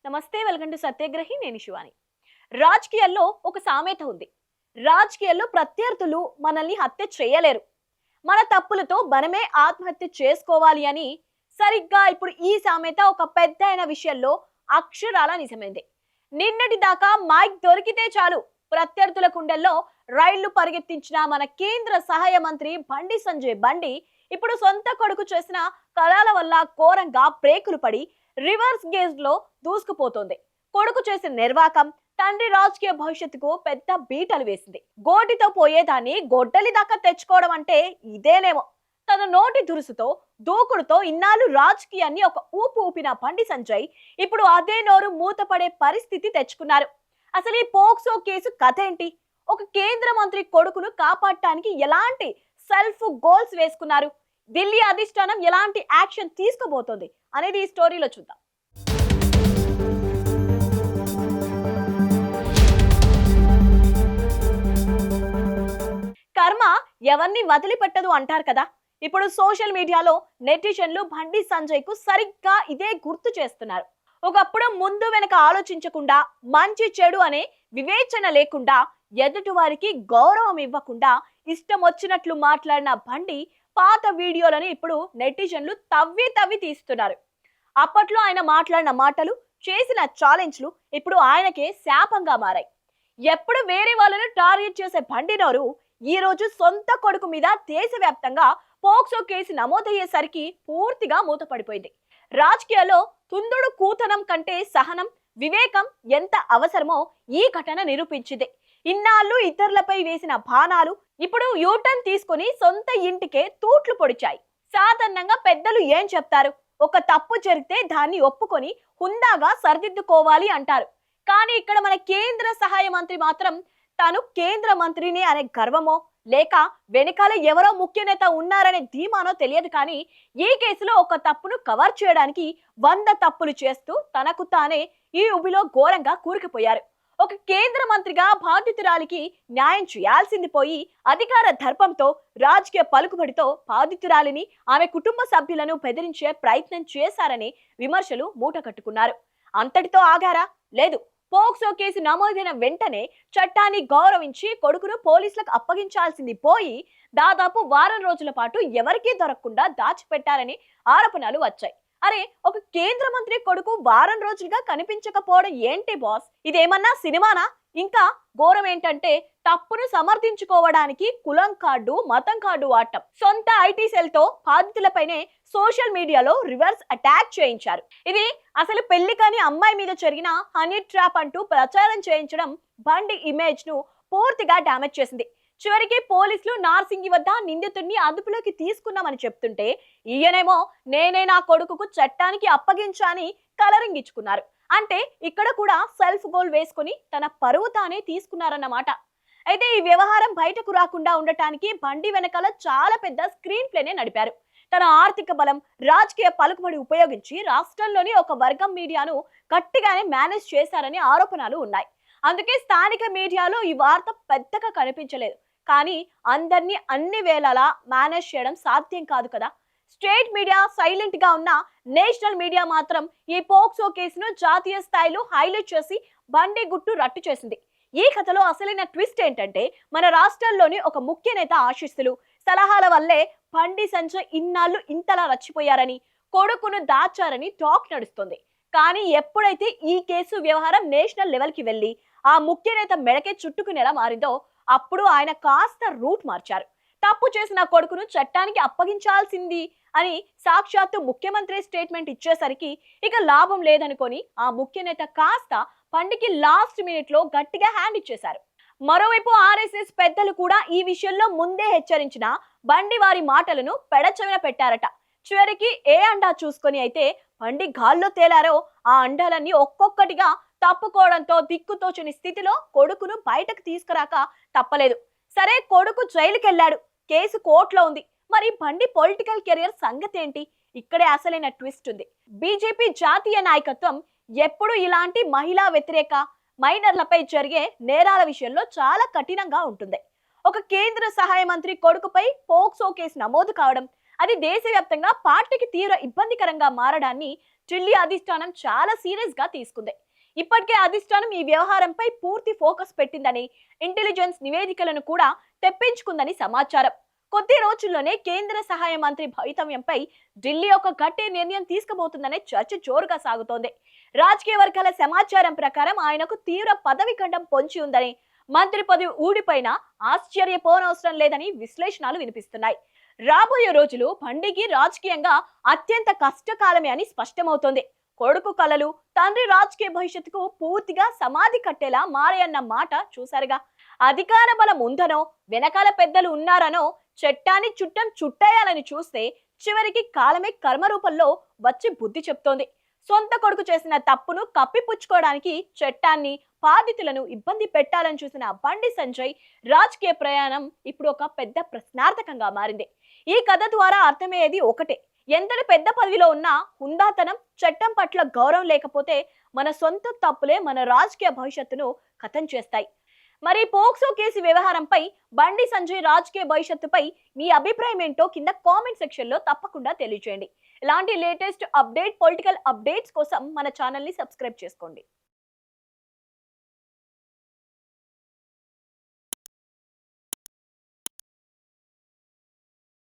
నమస్తే, welcome to సత్యాగ్రహి. నేను శివాని. రాజకీయాల్లో ఒక సామెత ఉంది. రాజకీయాల్లో ప్రత్యర్థులు మనల్ని హత్య చేయలేరు, మన తప్పులతో మనమే ఆత్మహత్య చేసుకోవాలి అని. సరిగ్గా ఇప్పుడు ఈ సామెత ఒక పెద్ద అయిన విషయంలో అక్షరాల నిజమైంది. నిన్నటి దాకా మైక్ దొరికితే చాలు ప్రత్యర్థుల కుండల్లో రైళ్లు పరిగెత్తించిన మన కేంద్ర సహాయ మంత్రి బండి సంజయ్ ఇప్పుడు సొంత కొడుకు చేసిన కళాల వల్ల ఘోరంగా బ్రేకులు పడి రివర్స్ గేజ్ లో దూసుకుపోతోంది. కొడుకు చేసిన నిర్వాకం తండ్రి రాజకీయ భవిష్యత్తుకు పెద్ద బీటలు వేసింది. గోటితో పోయేదాన్ని గొడ్డలి దాకా తెచ్చుకోవడం అంటే ఇదేనేమో. తన నోటి దురుసుతో దూకుడుతో ఇన్నాళ్ళు రాజకీయాన్ని ఒక ఊపు ఊపిన బండి సంజయ్ ఇప్పుడు అదే నోరు మూతపడే పరిస్థితి తెచ్చుకున్నారు. అసలు ఈ పోక్సో కేసు కథ ఏంటి? ఒక కేంద్ర మంత్రి కొడుకును కాపాడటానికి ఎలాంటి సెల్ఫ్ గోల్స్ వేసుకున్నారు? ఢిల్లీ అధిష్టానం ఎలాంటి యాక్షన్ తీసుకోబోతోంది అనేది ఈ స్టోరీలో చూద్దాం. కర్మ ఎవరిని వదిలిపెట్టదు అంటారు కదా. ఇప్పుడు సోషల్ మీడియాలో నెటిజన్లు బండి సంజయ్ కు సరిగ్గా ఇదే గుర్తు చేస్తున్నారు. ఒకప్పుడు ముందు వెనక ఆలోచించకుండా, మంచి చెడు అనే వివేచన లేకుండా, ఎదుటి వారికి గౌరవం ఇవ్వకుండా ఇష్టం వచ్చినట్లు మాట్లాడిన బండి పాత వీడియోలను ఇప్పుడు నెటిజన్లు తవ్వి తీస్తున్నారు. అప్పట్లో ఆయన మాట్లాడిన మాటలు, చేసిన ఛాలెంజ్లు ఇప్పుడు ఆయనకే శాపంగా మారాయి. ఎప్పుడు వేరే వాళ్ళను టార్గెట్ చేసే బండి నోరు ఈ రోజు సొంత కొడుకు మీద దేశవ్యాప్తంగా పోక్సో కేసు నమోదయ్యేసరికి పూర్తిగా మూతపడిపోయింది. రాజకీయాల్లో తుందుడు కూతనం కంటే సహనం, వివేకం ఎంత అవసరమో ఈ ఘటన నిరూపించింది. ఇన్నాళ్ళు ఇతరులపై వేసిన బాణాలు ఇప్పుడు యూటర్న్ తీసుకుని సొంత ఇంటికే తూట్లు పొడిచాయి. సాధారణంగా పెద్దలు ఏం చెప్తారు? ఒక తప్పు జరిగితే దాన్ని ఒప్పుకొని హుందాగా సరిదిద్దుకోవాలి అంటారు. కానీ ఇక్కడ మన కేంద్ర సహాయ మంత్రి మాత్రం తాను కేంద్ర మంత్రిని అనే గర్వమో లేక వెనకాల ఎవరో ముఖ్య నేత ఉన్నారనే ధీమానో తెలియదు, కానీ ఈ కేసులో ఒక తప్పును కవర్ చేయడానికి 100 తప్పులు చేస్తూ తనకు తానే ఈ ఉబిలో ఘోరంగా కూరుకుపోయారు. ఒక కేంద్ర మంత్రిగా బాధితురాలికి న్యాయం చేయాల్సింది పోయి అధికార దర్పంతో, రాజకీయ పలుకుబడితో బాధితురాలిని, ఆమె కుటుంబ సభ్యులను బెదిరించే ప్రయత్నం చేశారని విమర్శలు మూటకట్టుకున్నారు. అంతటితో ఆగారా? లేదు. పోక్సో కేసు నమోదైన వెంటనే చట్టాన్ని గౌరవించి కొడుకును పోలీసులకు అప్పగించాల్సింది పోయి దాదాపు వారం రోజుల పాటు ఎవరికీ దొరకకుండా దాచిపెట్టారని ఆరోపణలు వచ్చాయి. అరే, ఒక కేంద్ర మంత్రి కొడుకు వారం రోజులుగా కనిపించకపోవడం ఏంటి బాస్? ఇదేమన్నా సినిమానా? ఇంకా ఘోరం ఏంటంటే తప్పును సమర్థించుకోవడానికి కులం కార్డు, మతం కార్డు వాడటం. సొంత ఐటీ సెల్ తో బాధితులపైనే సోషల్ మీడియాలో రివర్స్ అటాక్ చేయించారు. ఇది అసలు పెళ్లి కాని అమ్మాయి మీద జరిగిన హనీ ట్రాప్ అంటూ ప్రచారం చేయించడం బండి ఇమేజ్ ను పూర్తిగా డ్యామేజ్ చేసింది. చివరికి పోలీసులు నార్సింగి వద్ద నిందితుడిని అదుపులోకి తీసుకున్నామని చెప్తుంటే ఈయనేమో నేనే నా కొడుకుకు చట్టానికి అప్పగించాని కలరింగ్ ఇచ్చుకున్నారు. అంటే ఇక్కడ కూడా సెల్ఫ్ గోల్ వేసుకుని తన పరువు తానే తీసుకున్నారన్నమాట. అయితే ఈ వ్యవహారం బయటకు రాకుండా ఉండటానికి బండి వెనకాల చాలా పెద్ద స్క్రీన్ ప్లేనే నడిపారు. తన ఆర్థిక బలం, రాజకీయ పలుకుబడి ఉపయోగించి రాష్ట్రంలోని ఒక వర్గం మీడియాను గట్టిగానే మేనేజ్ చేశారని ఆరోపణలు ఉన్నాయి. అందుకే స్థానిక మీడియాలో ఈ వార్త పెద్దగా కనిపించలేదు. కానీ అందరినీ అన్ని వేళలా మేనేజ్ చేయడం సాధ్యం కాదు కదా. స్టేట్ మీడియా సైలెంట్ గా ఉన్న నేషనల్ మీడియా మాత్రం ఈ పోక్సో కేసును జాతీయ స్థాయిలో హైలైట్ చేసి బండి గుట్టు రట్టు చేసింది. ఈ కథలో అసలైన ట్విస్ట్ ఏంటంటే మన రాష్ట్రాల్లోని ఒక ముఖ్య నేత ఆశీస్సులు, సలహాల వల్లే బండి సంజయ్ ఇన్నాళ్ళు ఇంతలా రచ్చిపోయారని, కొడుకును దాచారని టాక్ నడుస్తుంది. కానీ ఎప్పుడైతే ఈ కేసు వ్యవహారం నేషనల్ లెవెల్ కి వెళ్లి ఆ ముఖ్య నేత మెడకే చుట్టుకునేలా మారిందో అప్పుడు ఆయన కాస్త రూట్ మార్చారు. తప్పు చేసిన కొడుకును చట్టానికి అప్పగించాల్సింది అని సాక్షాత్తు ముఖ్యమంత్రి స్టేట్మెంట్ ఇచ్చేసరికి ఇక లాభం లేదనుకొని ఆ ముఖ్య నేత కాస్త బండికి లాస్ట్ మినిట్ లో గట్టిగా హ్యాండ్ ఇచ్చేశారు. మరోవైపు ఆర్ఎస్ఎస్ పెద్దలు కూడా ఈ విషయంలో ముందే హెచ్చరించిన బండి వారి మాటలను పెడచెవిన పెట్టారట. చివరికి ఏ అండా చూసుకొని అయితే బండి గాల్లో తేలారో ఆ అండాలన్నీ ఒక్కొక్కటిగా తప్పుకోవడంతో దిక్కుతోచని స్థితిలో కొడుకును బయటకు తీసుకురాక తప్పలేదు. సరే, కొడుకు జైలుకెళ్లాడు, కేసు కోర్టులో ఉంది. మరి బండి పొలిటికల్ కెరియర్ సంగతి ఏంటి? ఇక్కడే అసలైన ట్విస్ట్ ఉంది. బీజేపీ జాతీయ నాయకత్వం ఎప్పుడు ఇలాంటి మహిళా వ్యతిరేక, మైనర్లపై జరిగే నేరాల విషయంలో చాలా కఠినంగా ఉంటుంది. ఒక కేంద్ర సహాయ మంత్రి కొడుకుపై పోక్సో కేసు నమోదు కావడం, అది దేశవ్యాప్తంగా పార్టీకి తీవ్ర ఇబ్బందికరంగా మారడాన్ని ఢిల్లీ అధిష్టానం చాలా సీరియస్ గా తీసుకుంది. ఇప్పటికే అధిష్టానం ఈ వ్యవహారంపై పూర్తి ఫోకస్ పెట్టిందని, ఇంటెలిజెన్స్ నివేదికలను కూడా తెప్పించుకుందని సమాచారం. కొద్ది రోజుల్లోనే కేంద్ర సహాయ మంత్రి భవితవ్యంపై ఢిల్లీ ఒక గట్టి నిర్ణయం తీసుకోబోతుందనే చర్చ జోరుగా సాగుతోంది. రాజకీయ వర్గాల సమాచారం ప్రకారం ఆయనకు తీవ్ర పదవి ఖండం పొంచి ఉందని, మంత్రి పదవి ఊడిపోయినా ఆశ్చర్యపోనవసరం లేదని విశ్లేషణలు వినిపిస్తున్నాయి. రాబోయే రోజులు బండికి రాజకీయంగా అత్యంత కష్టకాలమే అని స్పష్టమవుతోంది. కొడుకు కలలు తండ్రి రాజకీయ భవిష్యత్తుకు పూర్తిగా సమాధి కట్టేలా మారాయన్న మాట చూసారుగా. అధికార బలం ఉందనో, వెనకాల పెద్దలు ఉన్నారనో చట్టాన్ని చుట్టేయాలని చూస్తే చివరికి కాలమే కర్మ రూపంలో వచ్చి బుద్ధి చెప్తోంది. సొంత కొడుకు చేసిన తప్పును కప్పిపుచ్చుకోవడానికి చట్టాన్ని, బాధితులను ఇబ్బంది పెట్టాలని చూసిన బండి సంజయ్ రాజకీయ ప్రయాణం ఇప్పుడు ఒక పెద్ద ప్రశ్నార్థకంగా మారింది. ఈ కథ ద్వారా అర్థమయ్యేది ఒకటే: ఎంతటి పెద్ద పదవిలో ఉన్నా హుందాతనం, చట్టం పట్ల గౌరవం లేకపోతే మన సొంత తప్పులే మన రాజకీయ భవిష్యత్తును కథం చేస్తాయి. మరి పోక్సో కేసు వ్యవహారంపై, బండి సంజయ్ రాజకీయ భవిష్యత్తుపై మీ అభిప్రాయం ఏంటో కింద కామెంట్ సెక్షన్ లో తప్పకుండా తెలియజేయండి. ఇలాంటి లేటెస్ట్ పొలిటికల్ అప్డేట్స్ కోసం మన ఛానల్ ని సబ్స్క్రైబ్ చేసుకోండి.